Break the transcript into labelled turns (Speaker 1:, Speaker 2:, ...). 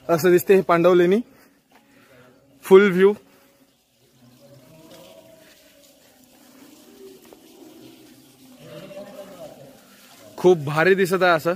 Speaker 1: असं दिसते हे Pandavleni full view. खूप भारी दिसत आहे असं।